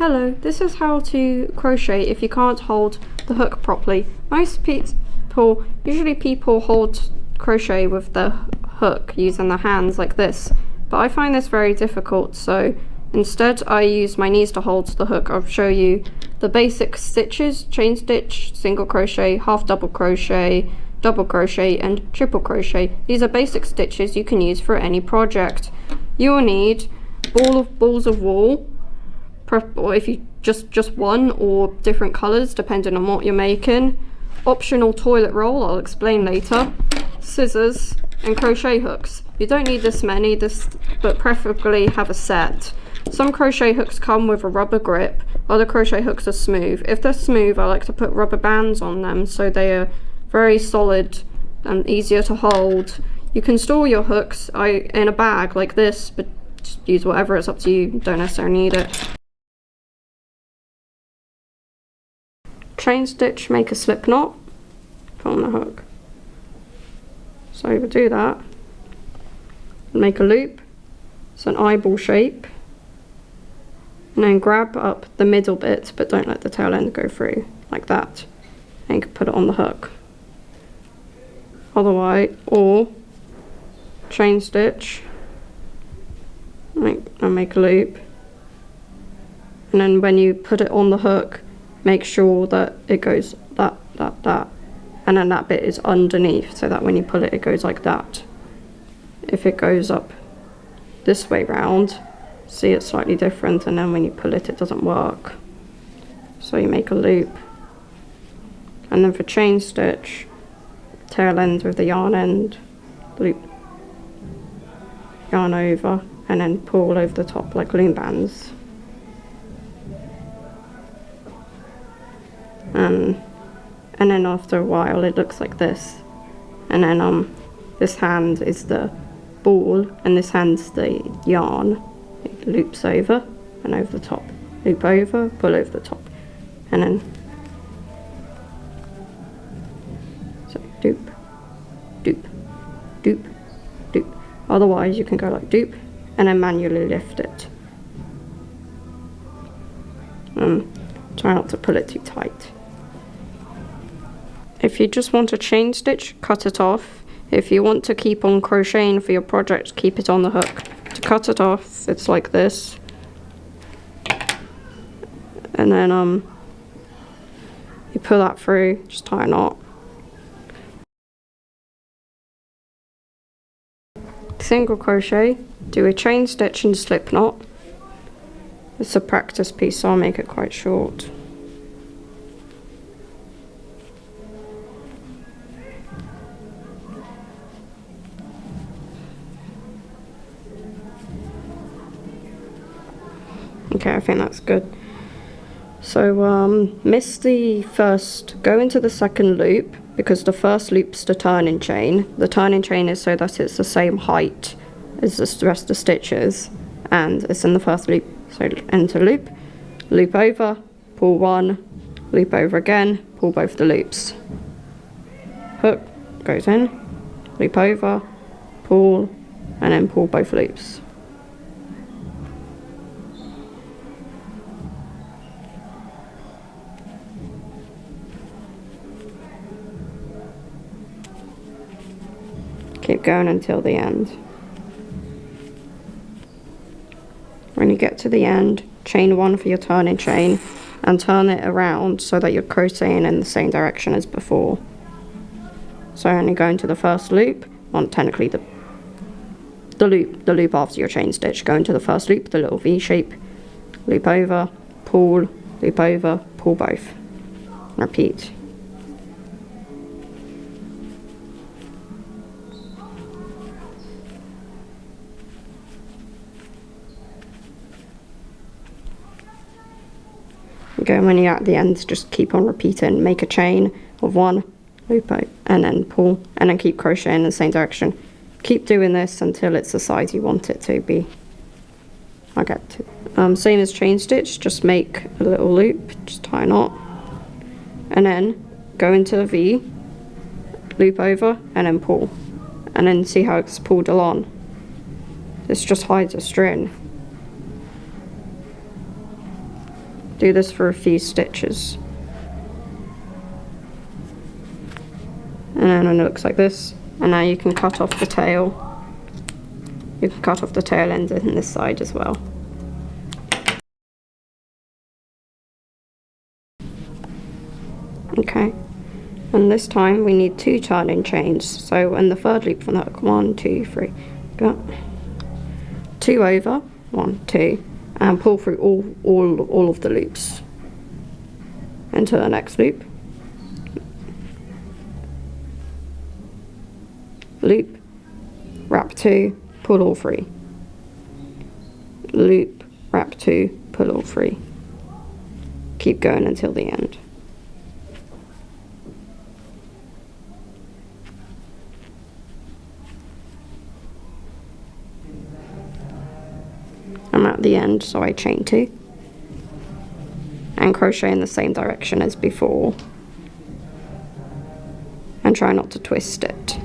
Hello, this is how to crochet if you can't hold the hook properly. Usually people hold crochet with the hook using their hands like this, but I find this very difficult, so instead I use my knees to hold the hook. I'll show you the basic stitches: chain stitch, single crochet, half double crochet, double crochet and triple crochet. These are basic stitches you can use for any project. You will need balls of wool, or if you just one or different colors depending on what you're making, optional toilet roll, I'll explain later, scissors and crochet hooks. You don't need this many, but preferably have a set. Some crochet hooks come with a rubber grip, other crochet hooks are smooth. If they're smooth, I like to put rubber bands on them so they are very solid and easier to hold. You can store your hooks in a bag like this, but just use whatever, it's up to you, don't necessarily need it. Chain stitch, make a slip knot, put on the hook. So we'll do that, make a loop, it's an eyeball shape, and then grab up the middle bit, but don't let the tail end go through, like that, and you can put it on the hook. Otherwise, or chain stitch, and make a loop, and then when you put it on the hook, make sure that it goes that, and then that bit is underneath, so that when you pull it, it goes like that. If it goes up this way round, see, it's slightly different, and then when you pull it, it doesn't work. So you make a loop, and then for chain stitch, tail end with the yarn end, loop, yarn over, and then pull over the top like loom bands. And then after a while it looks like this, and then this hand is the ball and this hand's the yarn. It loops over and over the top, loop over, pull over the top, and then so doop, doop, doop, doop. Otherwise you can go like doop and then manually lift it. Try not to pull it too tight. If you just want a chain stitch, cut it off. If you want to keep on crocheting for your project, keep it on the hook. To cut it off, it's like this. And then you pull that through, just tie a knot. Single crochet, do a chain stitch and slip knot. It's a practice piece, so I'll make it quite short. Okay, I think that's good. So miss the first, go into the second loop, because the first loop's the turning chain. The turning chain is so that it's the same height as the rest of the stitches, and it's in the first loop. So enter loop, loop over, pull one, loop over again, pull both the loops. Hook goes in, loop over, pull, and then pull both loops. Keep going until the end. When you get to the end, chain one for your turning chain and turn it around so that you're crocheting in the same direction as before. So only go into the first loop, on technically the loop after your chain stitch. Go into the first loop, the little V shape, loop over, pull, loop over, pull both. Repeat. Okay, when you're at the end, just keep on repeating. Make a chain of one, loop out, and then pull, and then keep crocheting in the same direction. Keep doing this until it's the size you want it to be. Same as chain stitch, just make a little loop, just tie a knot, and then go into a V, loop over, and then pull, and then see how it's pulled along. This just hides a string. Do this for a few stitches. And then it looks like this. And now you can cut off the tail. You can cut off the tail end in this side as well. Okay, and this time we need 2 turning chains. So in the third loop from the hook, 1, 2, 3, go 2 over, 1, 2, and pull through all of the loops into the next loop. Loop, wrap 2, pull all 3. Loop, wrap 2, pull all 3. Keep going until the end. I'm at the end, so I chain 2 and crochet in the same direction as before, and try not to twist it.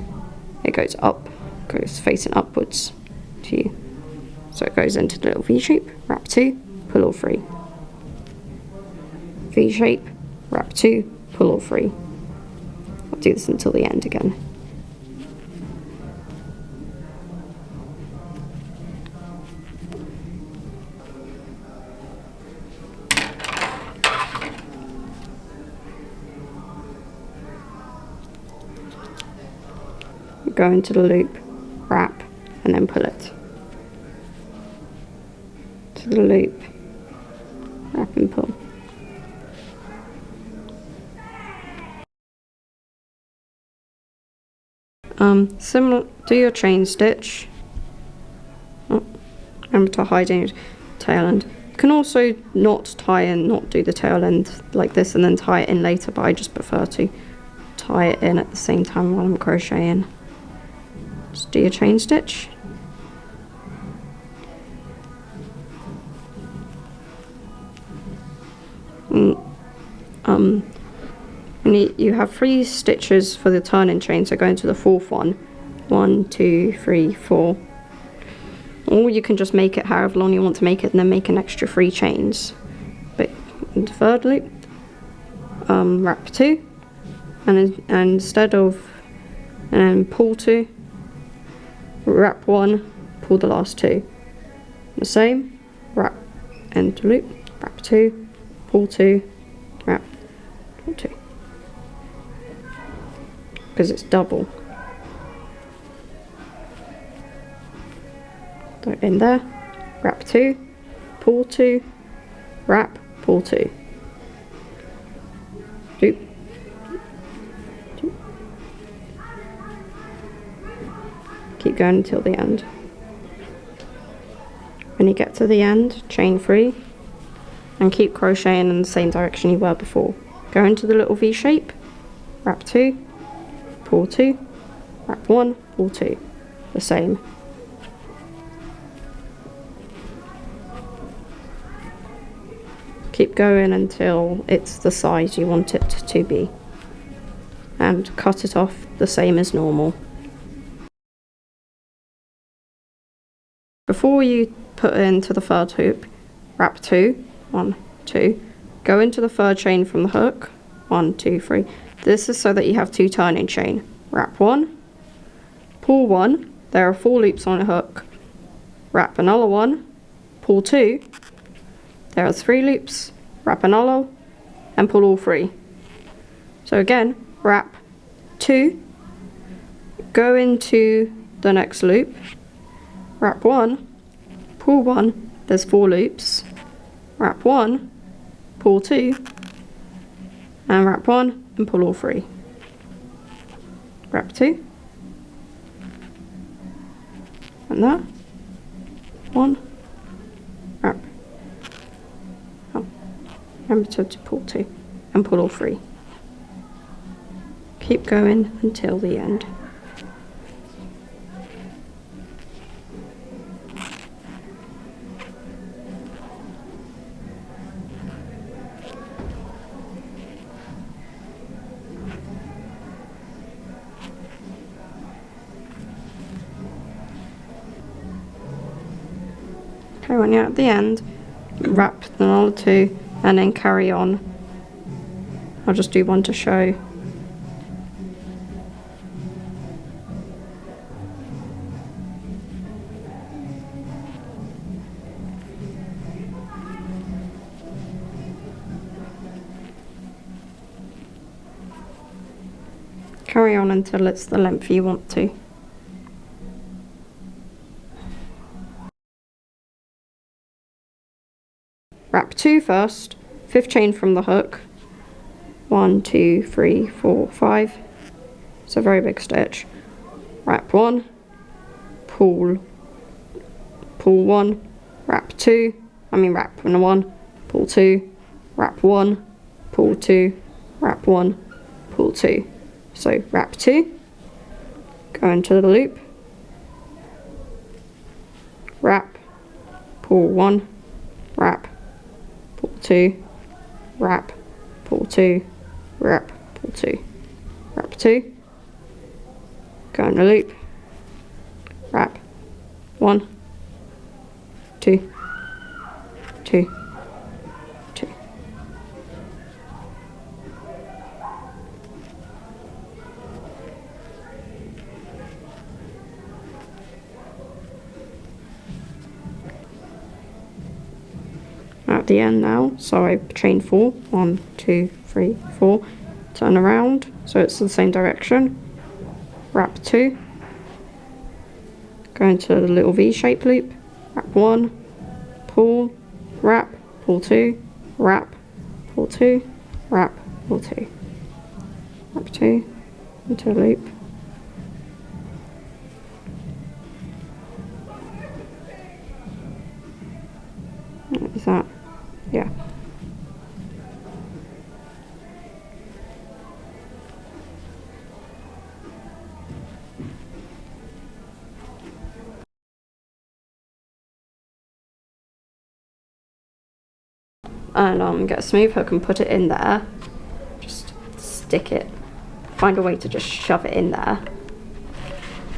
It goes up, goes facing upwards to you, so it goes into the little V shape. Wrap 2, pull all 3. V shape, wrap 2, pull all 3. I'll do this until the end again. Go into the loop, wrap, and then pull it. To the loop, wrap and pull. Similar, do your chain stitch. Oh, remember to hide in your tail end. You can also not tie and not do the tail end like this and then tie it in later, but I just prefer to tie it in at the same time while I'm crocheting. Just do your chain stitch. You have 3 stitches for the turning chain, so go into the 4th one. 1, 2, 3, 4. Or you can just make it however long you want to make it and then make an extra 3 chains. But in the 3rd loop, wrap 2, and instead of, and then pull 2, wrap 1, pull the last 2. The same, wrap, end loop, wrap 2, pull 2, wrap, pull 2. Because it's double. So in there, wrap 2, pull 2, wrap, pull 2. Loop. Keep going until the end. When you get to the end, chain 3 and keep crocheting in the same direction you were before. Go into the little V shape, wrap 2, pull 2, wrap 1, pull 2. The same. Keep going until it's the size you want it to be. And cut it off the same as normal. Before you put it into the 3rd hoop, wrap 2, 1, 2, go into the 3rd chain from the hook, 1, 2, 3. This is so that you have 2 turning chain. Wrap 1, pull 1, there are 4 loops on a hook, wrap another 1, pull 2, there are 3 loops, wrap another, and pull all 3. So again, wrap 2, go into the next loop, wrap 1, pull 1, there's 4 loops, wrap 1, pull 2, and wrap 1 and pull all 3. Wrap 2, and that, 1, wrap. Oh, remember to pull 2 and pull all 3. Keep going until the end. Okay, when you're at the end, wrap another 2, and then carry on. I'll just do one to show. Carry on until it's the length you want to. Wrap 2 first, 5th chain from the hook. 1, 2, 3, 4, 5. It's a very big stitch. Wrap 1, pull 1, wrap 1, pull 2, wrap 1, pull 2, wrap 1, pull 2. So wrap 2, go into the loop, wrap, pull 1, wrap, pull 2, wrap, pull 2, wrap, pull 2, wrap 2, go in the loop, wrap 1, 2, 2, 2. At the end now, so I chain 4, 1, 2, 3, 4, turn around so it's the same direction, wrap 2, go into the little V-shaped loop, wrap 1, pull, wrap, pull 2, wrap, pull 2, wrap, pull 2, wrap 2, into the loop, what is that? Yeah. And get a smooth hook and put it in there. Just stick it. Find a way to just shove it in there.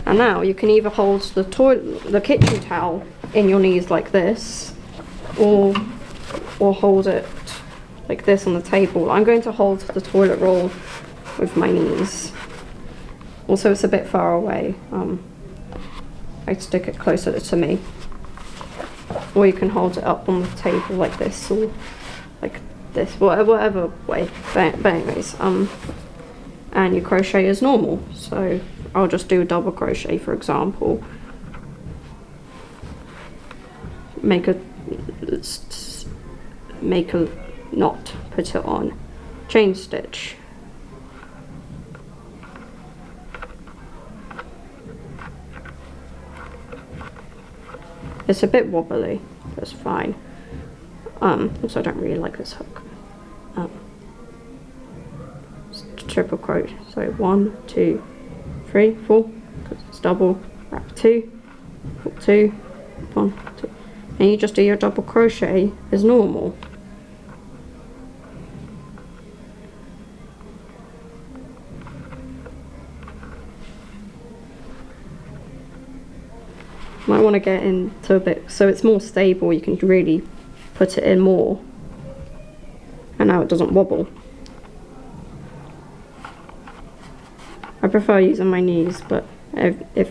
And now you can either hold the kitchen towel in your knees like this, or hold it like this on the table. I'm going to hold the toilet roll with my knees. Also, it's a bit far away. I'd stick it closer to me. Or you can hold it up on the table like this, or like this, whatever way. But anyways, and you crochet as normal. So I'll just do a double crochet, for example. Make a knot, put it on, chain stitch, it's a bit wobbly, that's fine. Also I don't really like this hook. Triple crochet, so 1, 2, 3, 4, because it's double, wrap 2, pull 2, 1, 2, and you just do your double crochet as normal. Might want to get into a bit so it's more stable, you can really put it in more, and now it doesn't wobble. I prefer using my knees, but if